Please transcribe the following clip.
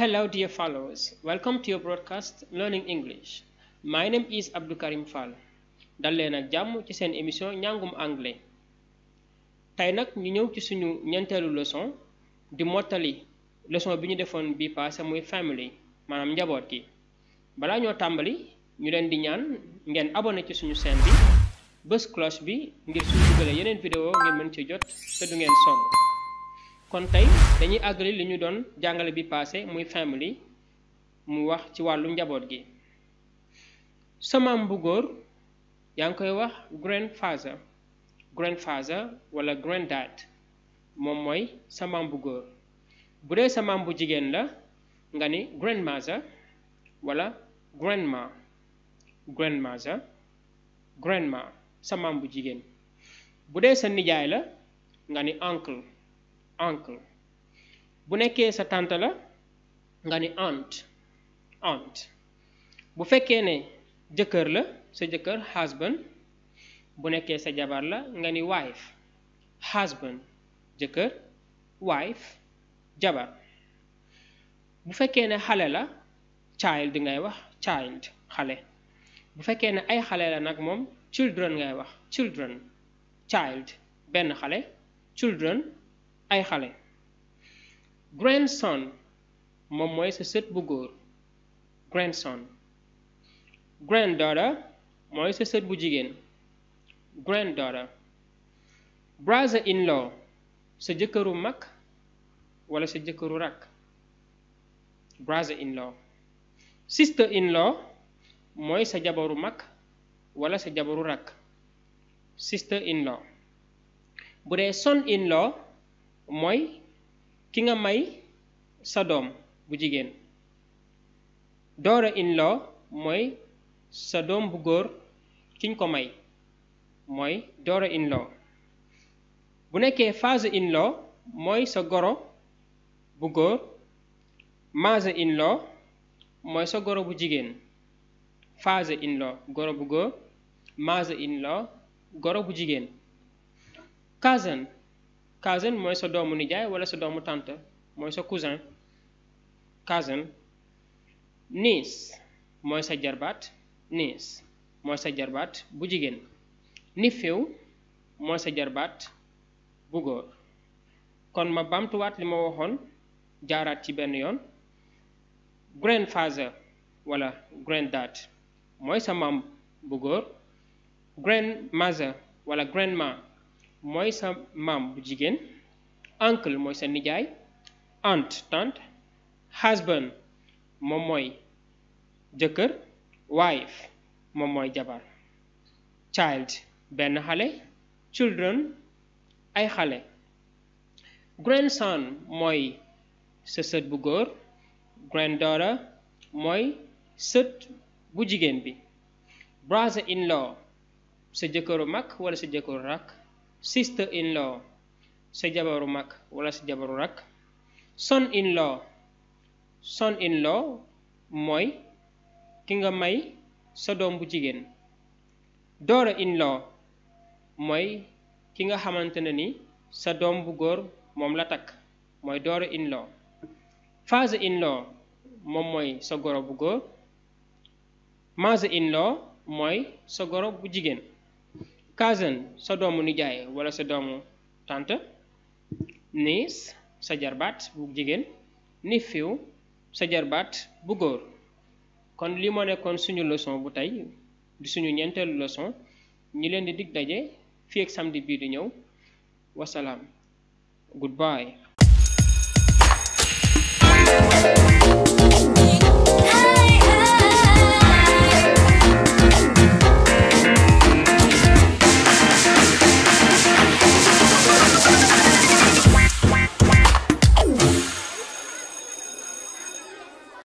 Hello, dear followers. Welcome to your broadcast Learning English. My name is Abdou Karim Fall. dal leen ak jàmm ci seen émission njàngum anglais. tey nag ñu ñëw ci suñu ñeenteelu leçon di mottali leçon bi ñu defoon bi passé muy family maanaam njaboot gi. balaa ñoo tàmbali ñu leen di ñaan ngeen abonné ci suñu chaîne bi bës cloche bi ngir suñu dugalee yeneen vidéo ngeen mën ci jot te du ngeen sonn. kon tey dañuy àggali li ñu doon jàngale bi passé muy family mu wax ci wàllu njaboot gi. sa maam bu góor yaa ngi koy wax grandfather wala granddad moom mooy sa maam bu góor. bu dee sa maam bu jigéen la nga ni grandmother wala grandma sa maam bu jigéen. bu dee sa nijaay la nga ni uncle. bu nekkee sa tante la nga ni aunt. bu fekkee ne jëkkër la sa jëkkër husband. bu nekkee sa jabar la nga ni wife husband jëkkër wife jabar. bu fekkee ne xale la child ngay wax child xale. bu fekkee ne ay xale la nag moom children ngay wax child benn xale children ay xale. grandson moom mooy sa sët bu góor grandson. granddaughter mooy sa sët bu jigéen granddaughter. brother in law sa jëkkëru mag wala sa jëkkëru rakk brother in law. sister in law mooy sa jabaru mag wala sa jabaru rakk sister in law. bu dee son in law mooy ki nga may sa doom bu jigéen. daughter in law mooy sa doom bu góor kiñ ko may mooy daughter in law. bu nekkee father in law mooy sa goro bu góor. mother in law mooy sa goro bu jigéen. father in law goro bu góor. mother in law goro bu jigéen. cousin mooy sa doomu nijaay wala sa doomu tante mooy sa cousin cousin. niece mooy sa jarbaat bu jigéen. nephew mooy sa jarbaat bu góor. kon ma bamtuwaat li ma waxoon jaaraat ci benn yoon. grandfather wala granddad mooy sa maam bu góor. grandmother wala grandma mooy sa maam bu jigéen. uncle mooy sa nijaay. aunt tante. husband moom mooy jëkkër. wife moom mooy jabar. child benn xale. children ay xale. grandson mooy sa sët bu góor. granddaughter mooy sët bu jigéen bi. brother in law sa jëkkëru mag wala sa jëkkëru rakk. sister in law sa jabaru mag wala sa jabaru rakk. son in law mooy ki nga may sa doom bu jigéen. daughter in law mooy ki nga xamante ne ni sa doom bu góor moom la takk mooy daughter in law. father in law moom mooy sa goro bu góor. mother in law mooy sa goro bu jigéen. cousin sa doomu nijaay wala sa doomu tante. niece sa jarbaat bu jigéen. nephew sa jarbaat bu góor. kon li moo nekkoon suñu leçon bu tey di suñu ñeenteelu leçon ñi leen di dig daje fii ak samedi bii di ñëw wasalaam goodbye.